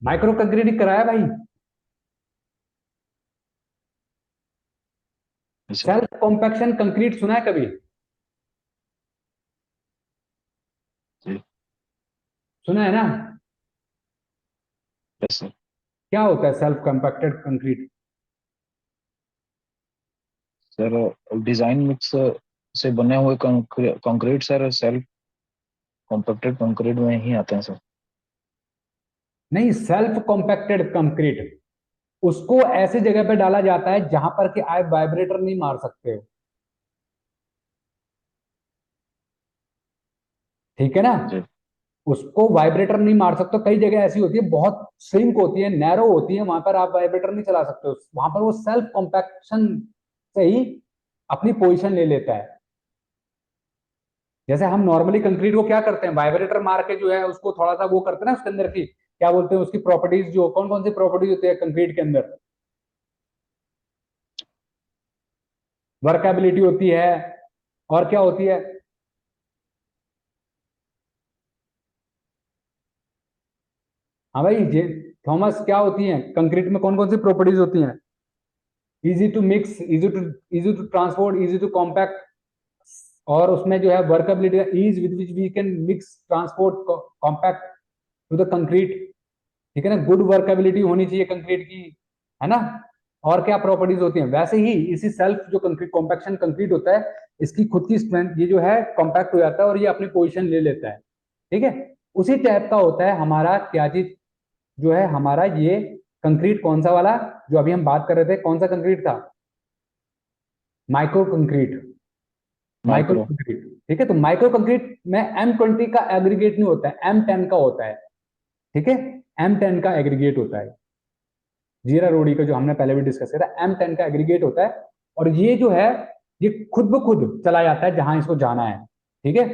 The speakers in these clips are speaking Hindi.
माइक्रो कंक्रीट कराया भाई। जी सर। सेल्फ कॉम्पैक्शन कंक्रीट सुना है कभी? जी। सुना है ना? Yes sir. क्या होता है self compacted concrete? Sir design mix से बने हुए concrete sir self compacted concrete में ही आते हैं सर। नहीं, सेल्फ कॉम्पैक्टेड कंक्रीट उसको ऐसी जगह पे डाला जाता है जहां पर कि आप वाइब्रेटर नहीं मार सकते हो। ठीक है ना? जी। उसको वाइब्रेटर नहीं मार सकते। कई जगह ऐसी होती है, बहुत श्रिंक होती है, नैरो होती है, वहां पर आप वाइब्रेटर नहीं चला सकते हो। वहां पर वो सेल्फ कॉम्पैक्शन से ही अपनी पोजीशन ले लेता है। जैसे हम नॉर्मली कंक्रीट को क्या करते हैं, वाइब्रेटर मार के जो है उसको थोड़ा सा वो करते हैं ना, उसके अंदर की क्या बोलते हैं, उसकी प्रॉपर्टीज, जो कौन कौन सी प्रॉपर्टीज होती है कंक्रीट के अंदर, वर्केबिलिटी होती है, और क्या होती है? हाँ भाई जे थॉमस, क्या होती है कंक्रीट में, कौन कौन सी प्रॉपर्टीज होती हैं? Easy to mix, easy to transport, easy to compact, और उसमें जो है workability, ease with which we can mix transport compact to the concrete. ठीक है ना? गुड वर्केबिलिटी होनी चाहिए कंक्रीट की, है ना? और क्या प्रॉपर्टीज होती हैं? वैसे ही इसी सेल्फ जो कंक्रीट कॉम्पैक्शन कंक्रीट होता है, इसकी खुद की स्ट्रेंथ, ये जो है कॉम्पैक्ट हो जाता है और ये अपनी पोजीशन ले लेता है। ठीक है? उसी टाइप का होता है हमारा क्या चीज, जो है हमारा ये कंक्रीट, कौन सा वाला जो अभी हम बात कर रहे थे, कौन सा कंक्रीट था? Micro concrete. Micro micro. Concrete. ठीक है, तो माइक्रो कंक्रीट में M20 का एग्रीगेट नहीं होता है, M10 का होता है। ठीक है? M10 का एग्रीगेट होता है। जीरा रोडी का जो हमने पहले भी डिस्कस किया था, M10 का एग्रीगेट होता है। और ये जो है, ये खुद ब खुद चला जाता है जहां इसको जाना है। ठीक है?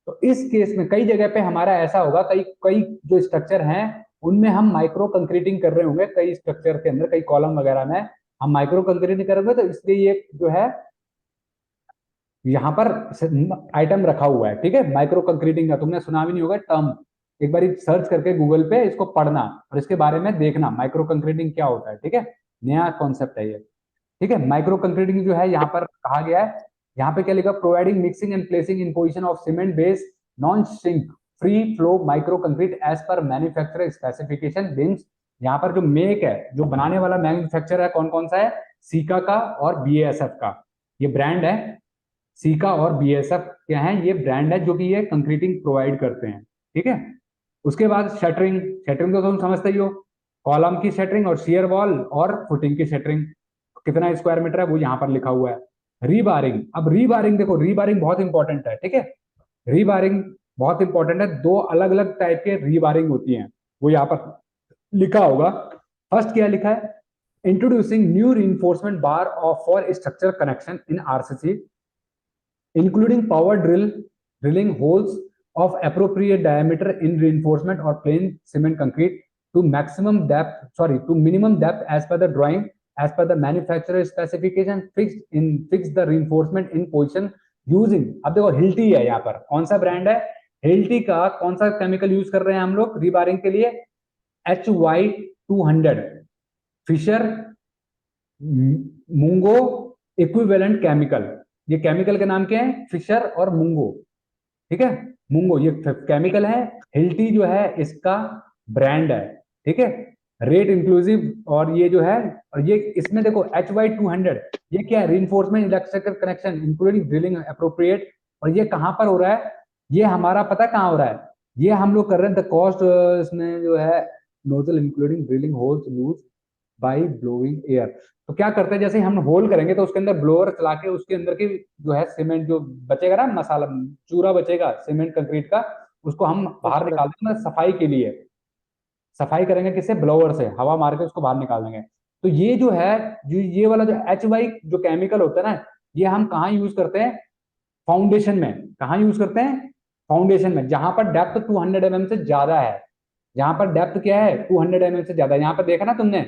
तो इस केस में कई जगह पे हमारा ऐसा होगा, कई कई जो स्ट्रक्चर हैं उनमें हम माइक्रो कंक्रीटिंग कर रहे होंगे, कई स्ट्रक्चर के अंदर, कई कॉलम वगैरह में हम माइक्रो कंक्रीटिंग करेंगे, तो इसलिए ये जो है यहाँ पर आइटम रखा हुआ है। ठीक है? माइक्रो कंक्रीटिंग का तुमने सुना भी नहीं होगा टर्म। एक बार सर्च करके गूगल पे इसको पढ़ना और इसके बारे में देखना माइक्रो कंक्रीटिंग क्या होता है। ठीक है? नया कॉन्सेप्ट है ये। ठीक है? माइक्रो कंक्रीटिंग जो है यहाँ पर कहा गया है, यहाँ पे क्या लिखा, providing mixing and placing in position of cement base non sink free flow micro concrete as पर मैन्युफैक्चरर स्पेसिफिकेशन बिन्स। यहाँ पर जो मेक है, जो बनाने वाला मैन्युफैक्चरर है, कौन कौन सा है? सीका का और BASF का, ये ब्रांड है। सीका और BASF क्या है, ये ब्रांड है जो कि ये कंक्रीटिंग प्रोवाइड करते हैं। ठीक है? उसके बाद शटरिंग। शटरिंग तो तुम समझते ही हो, कॉलम की शटरिंग और शियर वॉल और फुटिंग की शटरिंग। कितना स्क्वायर मीटर है वो यहाँ पर लिखा हुआ है। रीबारिंग। अब रीबारिंग देखो, रीबारिंग बहुत इंपॉर्टेंट है। ठीक है? रीबारिंग बहुत इंपॉर्टेंट है। दो अलग अलग टाइप के रीबारिंग होती हैं, वो यहाँ पर लिखा होगा। फर्स्ट क्या लिखा है, introducing new reinforcement bar of for structure connection in RCC including power drilling holes of appropriate diameter in reinforcement or plain cement concrete to maximum depth, sorry, to minimum depth as per the drawing, as per the manufacturer specification, fix the reinforcement in position using। अब देखो हिल्टी है यहाँ पर, कौन सा ब्रांड है? हिल्टी का कौन सा केमिकल यूज कर रहे हैं हम लोग रीबारिंग के लिए? HY200, Fischer Mungo equivalent chemical. ये केमिकल के नाम क्या है? फिशर और मुंगो। ठीक है? मुंगो ये केमिकल है, हिल्टी जो है इसका ब्रांड है। ठीक है? रेट इंक्लूसिव, और ये जो है, और ये इसमें देखो HY200, ये क्या है? Reinforcement electrical connection including drilling appropriate. और ये कहां पर हो रहा है? ये हमारा पता कहां हो रहा है? ये हम लोग कर रहे हैं द कॉस्ट, इसमें जो है nozzle including drilling holes use by blowing air. तो क्या करते हैं, जैसे हम होल करेंगे तो उसके अंदर ब्लोअर चला के उसके अंदर की जो है सीमेंट जो बचेगा ना, मसाला चूरा बचेगा सीमेंट कंक्रीट का, उसको हम बाहर उसका। निकाल देंगे सफाई के लिए। सफाई करेंगे किससे? ब्लोअर से, हवा मार के उसको बाहर निकाल देंगे। तो ये जो है, जो ये वाला जो HY जो केमिकल होता है ना, ये हम कहाँ यूज करते हैं? फाउंडेशन में। कहाँ यूज करते हैं? फाउंडेशन में, जहां पर डेप्थ 200 mm से ज्यादा है। जहां पर डेप्थ क्या है? 200 mm से ज्यादा। यहाँ पर देखा ना तुमने,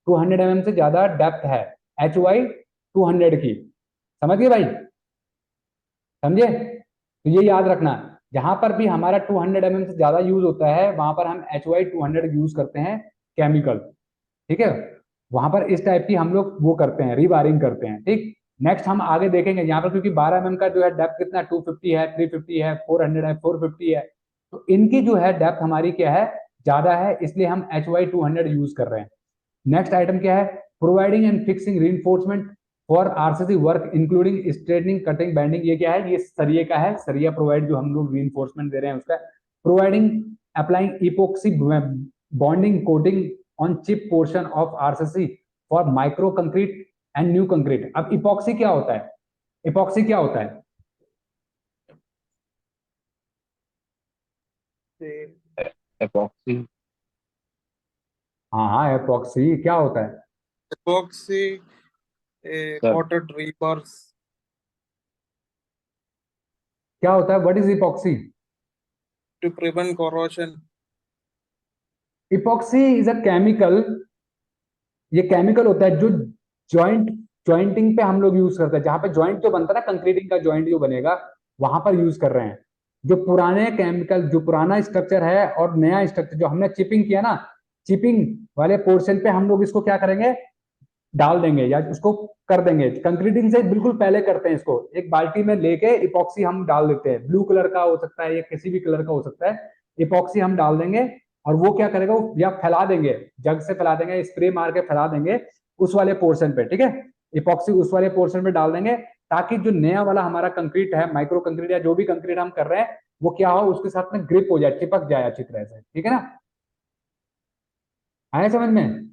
200 mm से ज्यादा डेप्थ है HY200 की। समझ गए भाई? समझे? तो ये याद रखना, जहां पर भी हमारा 200 mm से ज्यादा यूज होता है वहां पर हम HY200 यूज करते हैं। केमिकल, ठीक है। वहां पर इस टाइप की हम लोग वो करते हैं, रीवायरिंग करते हैं, ठीक। नेक्स्ट हम आगे देखेंगे यहाँ पर, क्योंकि 12 mm का जो है डेप्थ कितना 250 है, 350 है, 400 है, 450 है, तो इनकी जो है डेप्थ हमारी क्या है, ज्यादा है, इसलिए हम HY 200 यूज कर रहे हैं। नेक्स्ट आइटम क्या है, providing and fixing reinforcement for RCC work including straightening, cutting, bending. ये क्या है, ये सरिये का है, सरिया प्रोवाइड जो हम लोग रीइंफोर्समेंट दे रहे हैं उसका। Providing applying epoxy bonding coating on chip portion of RCC for micro concrete and new concrete. अब इपॉक्सी क्या होता है, इपॉक्सी क्या होता है? एपॉक्सी। हाँ हाँ, इपॉक्सी क्या होता है? epoxy सर coated rebars क्या होता है, what is epoxy? to prevent corrosion. Epoxy is a chemical, ये केमिकल होता है जो जॉइंटिंग पे हम लोग यूज करते हैं, जहां पे जॉइंट जो बनता है ना, कंक्रीटिंग का जॉइंट जो बनेगा, वहां पर यूज कर रहे हैं। जो पुराने केमिकल, जो पुराना स्ट्रक्चर है और नया स्ट्रक्चर जो हमने चिपिंग किया ना, चिपिंग वाले पोर्शन पे हम लोग इसको क्या करेंगे, डाल देंगे या उसको कर देंगे। कंक्रीटिंग से बिल्कुल पहले करते हैं इसको, एक बाल्टी में लेके इपॉक्सी हम डाल देते हैं, ब्लू कलर का हो सकता है या किसी भी कलर का हो सकता है, इपॉक्सी हम डाल देंगे और वो क्या करेगा, या फैला देंगे, जग से फैला देंगे, स्प्रे मार के फैला देंगे उस वाले पोर्शन पे, ठीक है। इपॉक्सी उस वाले पोर्शन पे डाल देंगे, ताकि जो नया वाला हमारा कंक्रीट है, माइक्रो कंक्रीट या जो भी कंक्रीट हम कर रहे हैं, वो क्या हो, उसके साथ में ग्रिप हो जाए, चिपक जाए अच्छी तरह से, ठीक है ना। आया समझ में?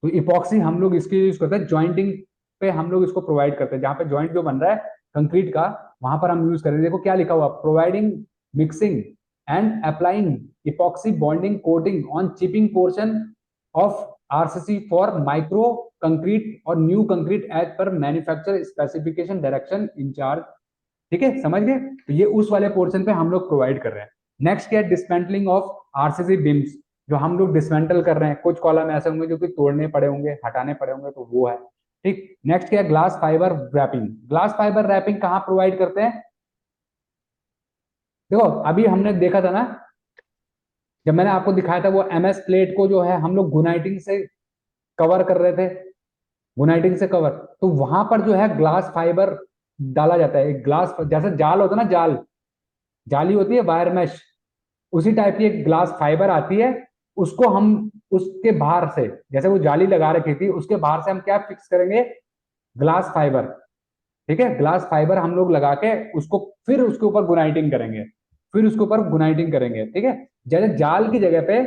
तो इपॉक्सी हम लोग इसके यूज करते हैं, ज्वाइंटिंग पे हम लोग इसको प्रोवाइड करते हैं, जहां पे ज्वाइंट जो बन रहा है कंक्रीट का, वहां पर हम यूज करेंगे। देखो क्या लिखा हुआ, providing mixing and applying epoxy bonding coating on chipping portion of RCC for micro concrete और न्यू कंक्रीट एज पर मैन्युफैक्चर स्पेसिफिकेशन डायरेक्शन इंचार्ज, ठीक है, समझ गए। तो ये उस वाले पोर्शन पे हम लोग प्रोवाइड कर रहे हैं। नेक्स्ट क्या है, डिसमेंटलिंग ऑफ आरसीसी बीम्स, जो हम लोग डिसमेंटल कर रहे हैं, कुछ कॉलम ऐसे होंगे जो कि तोड़ने पड़े होंगे, हटाने पड़े होंगे, तो वो है, ठीक। नेक्स्ट क्या है, glass fibre wrapping. Glass fibre wrapping कहाँ प्रोवाइड करते हैं? देखो अभी हमने देखा था ना, जब मैंने आपको दिखाया था वो एमएस प्लेट को जो है हम लोग गुनाइटिंग से कवर कर रहे थे, गुनाइटिंग से कवर, तो वहां पर जो है ग्लास फाइबर डाला जाता है। एक ग्लास जैसे जाल होता है ना, जाल, जाली होती है वायर मैश, उसी टाइप की एक ग्लास फाइबर आती है, उसको हम उसके बाहर से, जैसे वो जाली लगा रखी थी, उसके बाहर से हम क्या फिक्स करेंगे, ग्लास फाइबर, ठीक है। ग्लास फाइबर हम लोग लगा के उसको फिर उसके ऊपर गुनाइटिंग करेंगे, फिर उसके ऊपर गुनाइटिंग करेंगे, ठीक है। जैसे जाल की जगह पे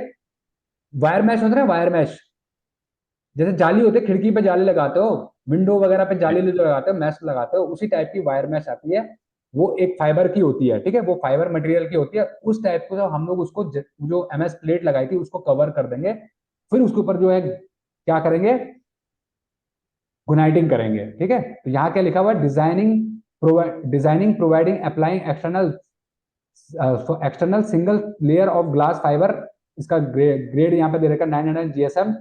वायर मैश होता है ना, वायर मैश, जैसे जाली होती है, खिड़की पे जाली लगाते हो, विंडो वगैरह पे जाली लगाते हो, मैश लगाते हो, उसी टाइप की वायर मैश आती है, वो एक फाइबर की होती है, ठीक है, वो फाइबर मटेरियल की होती है। उस टाइप को हम लोग उसको जो एमएस प्लेट लगाई थी उसको कवर कर देंगे, फिर उसके ऊपर जो है क्या करेंगे, गुनाइटिंग करेंगे, ठीक है। तो यहाँ क्या लिखा हुआ है, designing providing applying external single layer of glass fibre, इसका ग्रेड यहाँ पे दे रखा 900 GSM,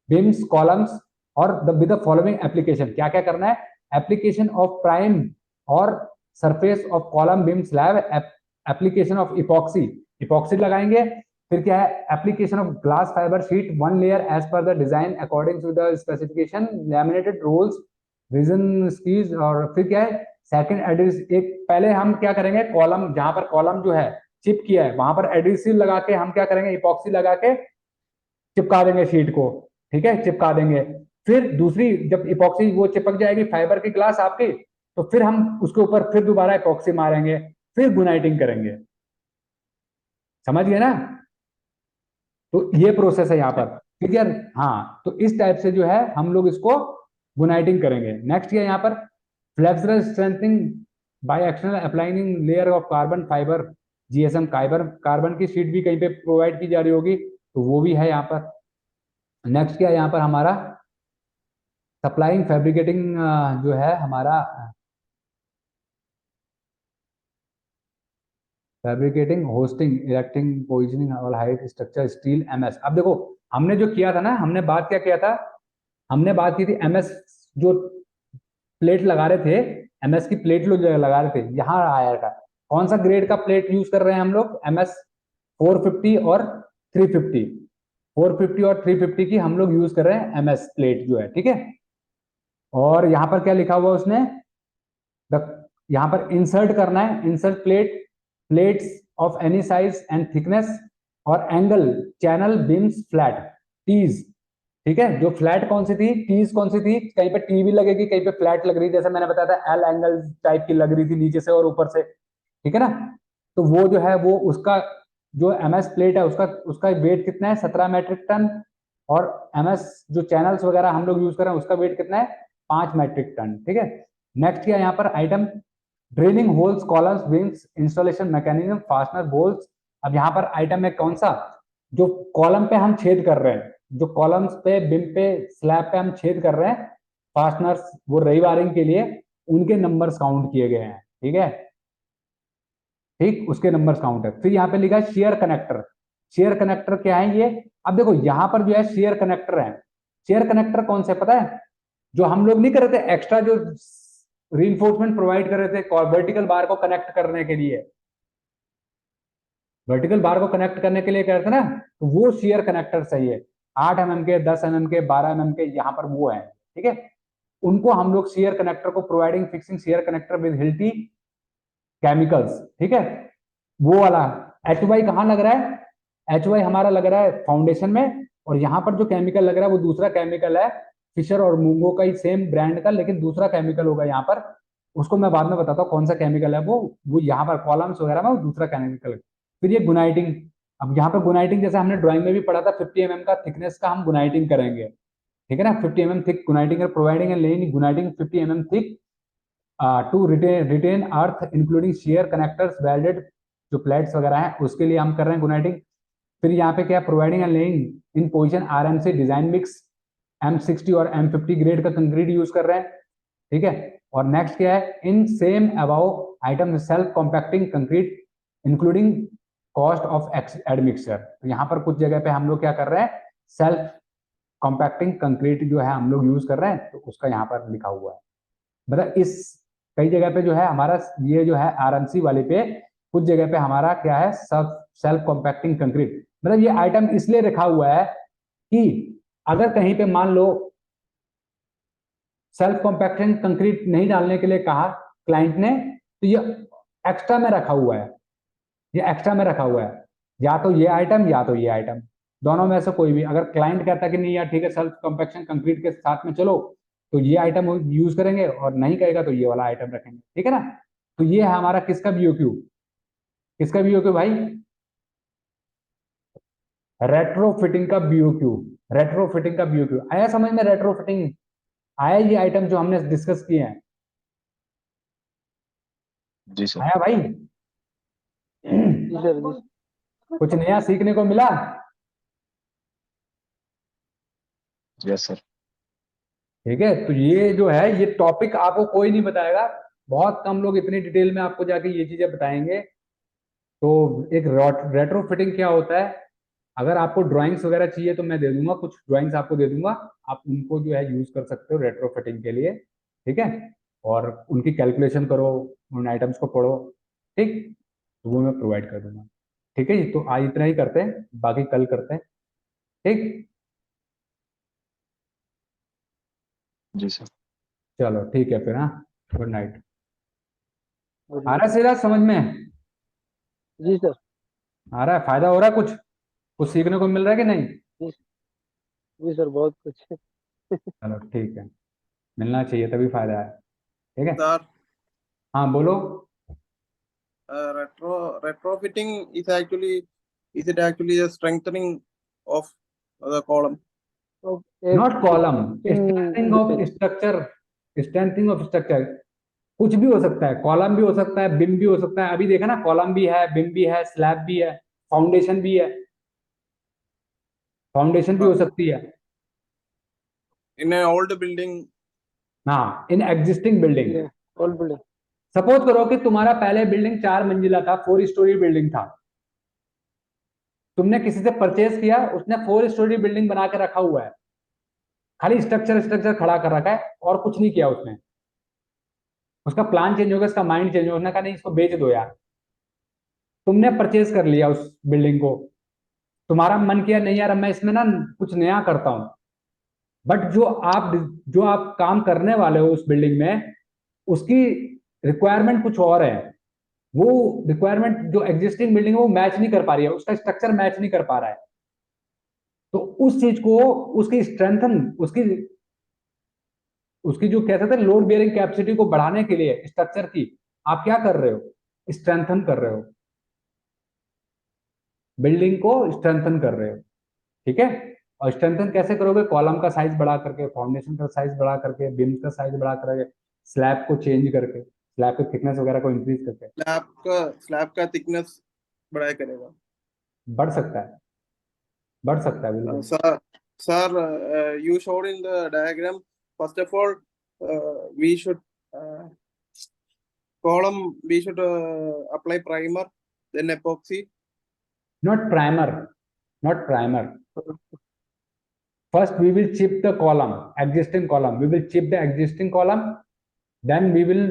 बीम्स कॉलम्स और विद द फॉलोइंग एप्लीकेशन। क्या क्या करना है, एप्लीकेशन ऑफ प्राइम और surface of column beam slab, application of epoxy, epoxy लगाएंगे, फिर क्या है, application of glass fibre sheet 1 layer as per the design according to the specification, laminated rolls, resin squeeze, और फिर क्या है, सेकंड एडिस, एक पहले हम क्या करेंगे, कॉलम जहां पर कॉलम जो है चिप किया है वहां पर एडिसिव लगा के हम क्या करेंगे, इपॉक्सी लगा के चिपका देंगे शीट को, ठीक है, चिपका देंगे। फिर दूसरी जब इपॉक्सी वो चिपक जाएगी फाइबर की ग्लास आपकी, तो फिर हम उसके ऊपर फिर दोबारा इपॉक्सी मारेंगे, फिर गुनाइटिंग करेंगे, समझ गए ना। तो ये प्रोसेस है यहाँ पर, क्लियर? हाँ, तो इस टाइप से जो है हम लोग इसको गुनाइटिंग करेंगे। नेक्स्ट है यहाँ पर flexural strengthening by external applying layer of carbon fibre GSM, carbon की शीट भी कहीं पे प्रोवाइड की जा रही होगी, तो वो भी है यहाँ पर। नेक्स्ट क्या है यहाँ पर हमारा, सप्लाइंग फैब्रिकेटिंग, जो है हमारा फैब्रिकेटिंग होस्टिंग इरेक्टिंग पोजिशनिंग और हाइट स्ट्रक्चर स्टील एमएस। अब देखो हमने जो किया था ना, हमने बात क्या किया था, हमने बात की थी एमएस जो प्लेट लगा रहे थे, एमएस की प्लेट लोग लगा रहे थे, यहाँ आया था कौन सा ग्रेड का प्लेट यूज कर रहे हैं हम लोग, एमएस 450 और 350। 450 और 350 की हम लोग यूज कर रहे हैं एमएस प्लेट जो है, ठीक है। और यहाँ पर क्या लिखा हुआ उसने, यहाँ पर इंसर्ट करना है, insert plates of any size and thickness और angle channel beams flat tees, ठीक है। जो फ्लैट कौन सी थी, टीज कौन सी थी, कहीं पे टी भी लगेगी, कहीं पे फ्लैट लग रही, जैसे मैंने बताया था एल एंगल टाइप की लग रही थी नीचे से और ऊपर से, ठीक है ना। तो वो जो है वो उसका जो एमएस प्लेट है उसका उसका वेट कितना है, 17 मेट्रिक टन। और एमएस जो चैनल्स वगैरह हम लोग यूज कर रहे हैं उसका वेट कितना है, 5 मेट्रिक टन, ठीक है। नेक्स्ट क्या यहाँ पर item, drilling holes columns wings installation mechanism fastener bolts. अब यहाँ पर आइटम है कौन सा, जो कॉलम पे हम छेद कर रहे हैं, जो कॉलम्स पे बिम पे स्लैब पे हम छेद कर रहे हैं, फास्टनर्स वो रीवायरिंग के लिए उनके नंबर्स काउंट किए गए हैं, ठीक है। ठीक, उसके नंबर्स काउंट है। फिर यहाँ पे लिखा है शेयर कनेक्टर। शेयर कनेक्टर क्या है ये, अब देखो यहाँ पर जो है शेयर कनेक्टर है। शेयर कनेक्टर कौन से पता है, जो हम लोग नहीं कर रहे थे एक्स्ट्रा जो रीइंफोर्समेंट प्रोवाइड कर रहे थे वर्टिकल बार को कनेक्ट करने के लिए, वर्टिकल बार को कनेक्ट करने के लिए कह रहे थे ना, तो वो शेयर कनेक्टर सही है। 8 mm के, 10 mm के, 12 mm के यहाँ पर वो है, ठीक है। उनको हम लोग शेयर कनेक्टर को providing fixing share connector with Hilti chemicals, ठीक है। वो वाला एच वाई कहाँ लग रहा है, एच वाई हमारा लग रहा है फाउंडेशन में, और यहाँ पर जो केमिकल लग रहा है वो दूसरा केमिकल है, फिशर और मूंगो का ही सेम ब्रांड का, लेकिन दूसरा केमिकल होगा यहाँ पर, उसको मैं बाद में बताता हूँ कौन सा केमिकल है वो यहाँ पर कॉलम्स वगैरह में वो दूसरा केमिकल। फिर ये गुनाइटिंग, अब यहाँ पर गुनाइटिंग जैसे हमने ड्राइंग में भी पढ़ा था 50 mm का थिकनेस का हम गुनाइटिंग करेंगे, ठीक है ना। 50 mm thick guniting providing and laying guniting 50 mm thick to retain earth including shear connectors welded, जो प्लेट्स वगैरह हैं उसके लिए हम कर रहे हैं गुनाइटिंग। फिर यहाँ पे क्या, providing and laying in position RMC design mix M60 और M50 ग्रेड का कंक्रीट यूज कर रहे हैं, ठीक है। और नेक्स्ट क्या है, in same above item self compacting concrete including cost of admixture. तो यहाँ पर कुछ जगह पे हम लोग क्या कर रहे हैं, सेल्फ कॉम्पैक्टिंग कंक्रीट जो है हम लोग यूज कर रहे हैं, तो उसका यहाँ पर लिखा हुआ है। मतलब इस कई जगह पे जो है हमारा ये जो है आरएमसी वाले पे, कुछ जगह पे हमारा क्या है, सेल्फ कॉम्पैक्टिंग कंक्रीट। मतलब ये आइटम इसलिए रखा हुआ है कि अगर कहीं पे मान लो सेल्फ कॉम्पैक्टिंग कंक्रीट नहीं डालने के लिए कहा क्लाइंट ने, तो ये एक्स्ट्रा में रखा हुआ है, ये एक्स्ट्रा में रखा हुआ है, या तो ये आइटम या तो ये आइटम, दोनों में से कोई भी। अगर क्लाइंट कहता है कि नहीं यार ठीक है सेल्फ कॉम्पैक्शन कंक्रीट के साथ में चलो, तो ये आइटम यूज करेंगे, और नहीं कहेगा तो ये वाला आइटम रखेंगे, ठीक है ना। तो ये है हमारा किसका बीओक्यू, किसका बीओक्यू भाई, रेट्रो फिटिंग का बीओक्यू। रेट्रो फिटिंग का बीओक्यू आया समझ में, रेट्रो फिटिंग आया, ये आइटम जो हमने डिस्कस किए हैं, जी सर। आया भाई। जी सर, जी कुछ नया सीखने को मिला। Yes sir. ठीक है, तो ये जो है ये टॉपिक आपको कोई नहीं बताएगा, बहुत कम लोग इतनी डिटेल में आपको जाके ये चीजें बताएंगे। तो एक रेट्रो फिटिंग क्या होता है, अगर आपको ड्राइंग्स वगैरह चाहिए तो मैं दे दूंगा, कुछ ड्राइंग्स आपको दे दूंगा, आप उनको जो है यूज कर सकते हो रेट्रो फिटिंग के लिए, ठीक है। और उनकी कैलकुलेशन करो, उन आइटम्स को पढ़ो, ठीक, तो वो मैं प्रोवाइड कर दूंगा। ठीक है जी, तो आज इतना ही करते हैं, बाकी कल करते हैं, ठीक। जी सर। चलो ठीक है फिर, हाँ, गुड नाइट। आ सर। रहा है सीधा समझ में, जी सर। आ रहा है, फायदा हो रहा है, कुछ कुछ सीखने को मिल रहा है कि नहीं। जी जी सर, बहुत कुछ। चलो ठीक है, मिलना चाहिए तभी फायदा है, ठीक है। Sir, हाँ बोलो। retrofitting is it actually a strengthening of the column? तो एक not column, strengthening of defence. Structure, strengthening of structure. कुछ भी हो सकता है, कॉलम भी हो सकता है, बिम भी हो सकता है। अभी देखा ना, कॉलम भी है, बिम भी है, स्लैब भी है, फाउंडेशन भी है, फाउंडेशन भी हो सकती है। In an old building, हाँ, in existing building. All building. Suppose करो कि तुम्हारा पहले बिल्डिंग 4 मंजिला था, 4 स्टोरी बिल्डिंग था, तुमने किसी से परचेज किया, उसने 4 स्टोरी बिल्डिंग बना के रखा हुआ है, खाली स्ट्रक्चर स्ट्रक्चर खड़ा कर रखा है और कुछ नहीं किया उसने। उसका प्लान चेंज हो गया, उसका माइंड चेंज हो गया, उसने कहा नहीं इसको बेच दो यार। तुमने परचेज कर लिया उस बिल्डिंग को, तुम्हारा मन किया नहीं यार मैं इसमें ना कुछ नया करता हूं, बट जो आप काम करने वाले हो उस बिल्डिंग में, उसकी रिक्वायरमेंट कुछ और है। वो रिक्वायरमेंट जो एग्जिस्टिंग बिल्डिंग है वो मैच नहीं कर पा रही है, उसका स्ट्रक्चर मैच नहीं कर पा रहा है। तो उस चीज को, उसकी स्ट्रेंथन, उसकी जो कहते थे लोड बेयरिंग कैपेसिटी को बढ़ाने के लिए स्ट्रक्चर की, आप क्या कर रहे हो, स्ट्रेंथन कर रहे हो, बिल्डिंग को स्ट्रेंथन कर रहे हो। ठीक है, और स्ट्रेंथन कैसे करोगे, कॉलम का साइज बढ़ा करके, फाउंडेशन का साइज बढ़ा करके, बीम्स का साइज बढ़ा करके, स्लैब को चेंज करके, स्लैब की थिकनेस वगैरह को इंक्रीज करके। स्लैब का थिकनेस बढ़ाया करेगा। बढ़ सकता है, बढ़ सकता है बिल्कुल। Sir, you showed in the diagram. First of all, we should column. We should apply primer, then epoxy. Not primer, not primer. First, we will chip the column, existing column. We will chip the existing column. Then we will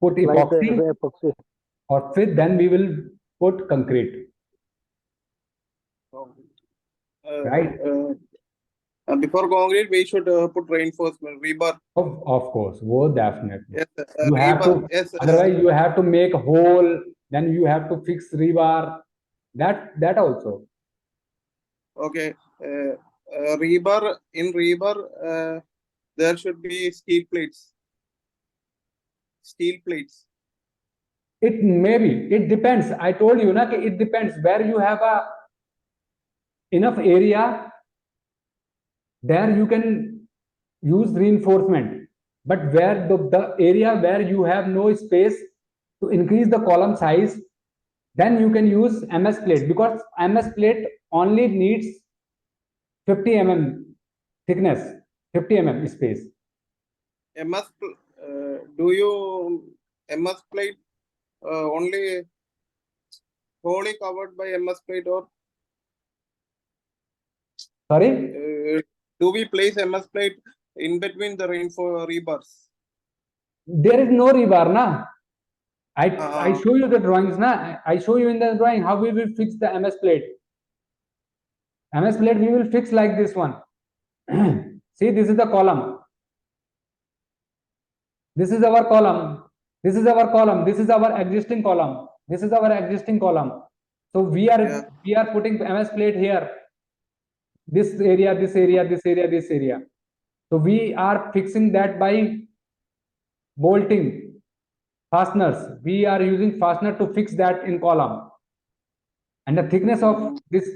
put Like the epoxy, epoxy. or then we will put concrete. Right? Before concrete, we should put reinforcement, rebar. Of course, वो definitely. Yes, You have to, rebar. Yes. otherwise you have to make hole. Then you have to fix rebar. That also. Okay. Rebar, in rebar, there should be steel plates. Steel plates. It maybe, it depends. I told you na कि it depends where you have a enough area, there you can use reinforcement. But where the area where you have no space to increase the column size, then you can use MS plate, because MS plate only needs 50 mm thickness, 50 mm space. Do you MS plate only wholly covered by MS plate, or Sorry? do we place MS plate in between the rebars? There is no rebar, na? I show you the drawings, na? I show you in the drawing how we will fix the MS plate. MS plate we will fix like this one. See, this is the column. This is our column. This is our column. This is our existing column. This is our existing column. So we are putting MS plate here. This area, this area, this area, this area. So we are fixing that by bolting fasteners. We are using fastener to fix that in column. And the thickness of this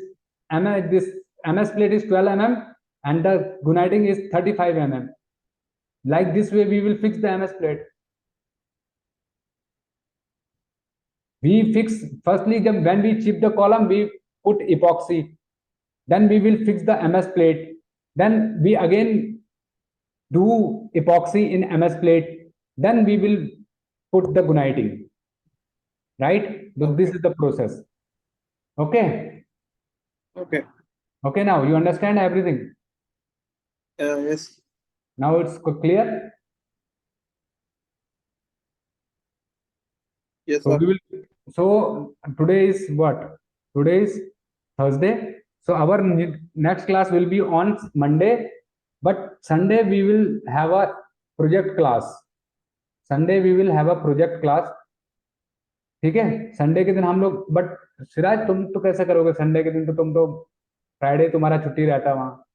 MS plate is 12 mm and the guniting is 35 mm. Like this way we will fix the MS plate. We fix, firstly when we chip the column, we put epoxy. Then we will fix the MS plate. Then we again do epoxy in MS plate. Then we will put the guniting. Right? So this is the process. Okay? Okay. Okay, now you understand everything. Yes. Now it's clear. Yes, So sir. we will. So today is what? Today is Thursday. So our next class will be on Monday, but Sunday we will have a project class. Sunday we will have a project class. ठीक है, संडे के दिन हम लोग, बट सिराज तुम तो कैसे करोगे संडे के दिन, तो तुम तो फ्राइडे तुम्हारा छुट्टी रहता है, वहाँ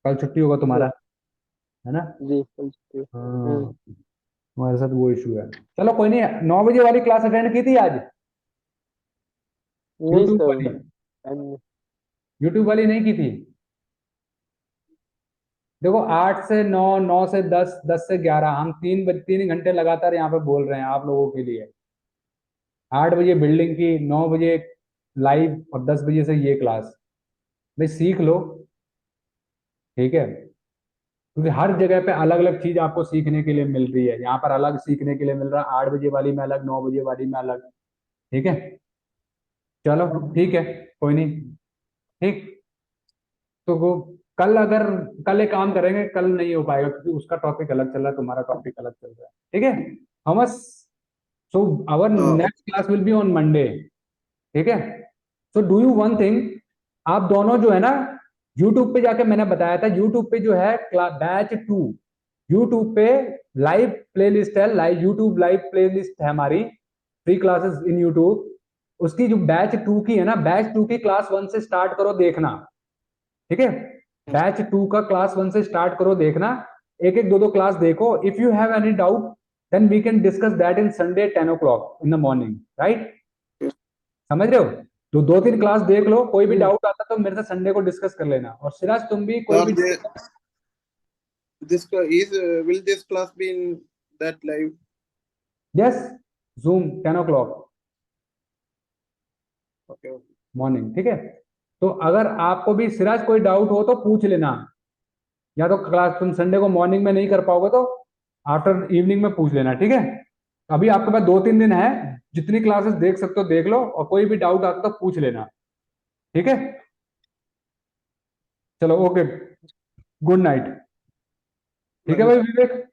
कल छुट्टी होगा तुम्हारा, है ना? जी कल छुट्टी है। हाँ, तुम्हारे साथ वो इशू है। चलो कोई नहीं, 9 बजे वाली क्लास अटेंड की थी आज? नहीं यूट्यूब सर, वाली, टाइम नहीं। यूट्यूब वाली नहीं की थी? देखो 8 से 9, 9 से 10, 10 से 11, हम 3 घंटे लगातार यहाँ पे बोल रहे हैं आप लोगों के लिए। 8 बजे बिल्डिंग की, 9 बजे लाइव और 10 बजे से ये क्लास। भाई सीख लो, ठीक है? क्योंकि हर जगह पे अलग अलग चीज आपको सीखने के लिए मिल रही है। यहाँ पर अलग सीखने के लिए मिल रहा है, 8 बजे वाली में अलग, 9 बजे वाली में अलग। ठीक है, चलो ठीक है, कोई नहीं, ठीक। तो वो कल एक काम करेंगे, कल नहीं हो पाएगा क्योंकि उसका टॉपिक अलग चल रहा है, तुम्हारा टॉपिक अलग चल रहा है। ठीक है Thomas? So our next class will be on Monday. ठीक है, so do you one thing, आप दोनों जो है ना यूट्यूब पे जाके, मैंने बताया था यूट्यूब पे जो है बैच 2 यूट्यूब पे लाइव प्लेलिस्ट है, लाइव यूट्यूब लाइव प्लेलिस्ट है हमारी, फ्री क्लासेस इन यूट्यूब। उसकी जो बैच 2 की है ना, बैच 2 की क्लास 1 से स्टार्ट करो देखना, ठीक है। बैच 2 का क्लास 1 से स्टार्ट करो देखना, एक एक दो दो क्लास देखो। If you have any doubt then we can discuss that in Sunday 10 o'clock in the morning, right? समझ रहे हो? तो 2-3 क्लास देख लो, कोई भी जी डाउट आता तो मेरे से संडे को डिस्कस कर लेना। और सिराज तुम भी कोई Sir, भी this will this class be in that live? Yes, zoom 10 o'clock Okay. Okay. Morning, ठीक है। तो अगर आपको भी सिराज कोई डाउट हो तो पूछ लेना, या तो क्लास तुम संडे को मॉर्निंग में नहीं कर पाओगे तो आफ्टर इवनिंग में पूछ लेना, ठीक है। अभी आपके पास 2-3 दिन है, जितनी क्लासेस देख सकते हो देख लो, और कोई भी डाउट आता तो पूछ लेना, ठीक है। चलो ओके, गुड नाइट, ठीक है भाई विवेक,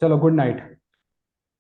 चलो गुड नाइट।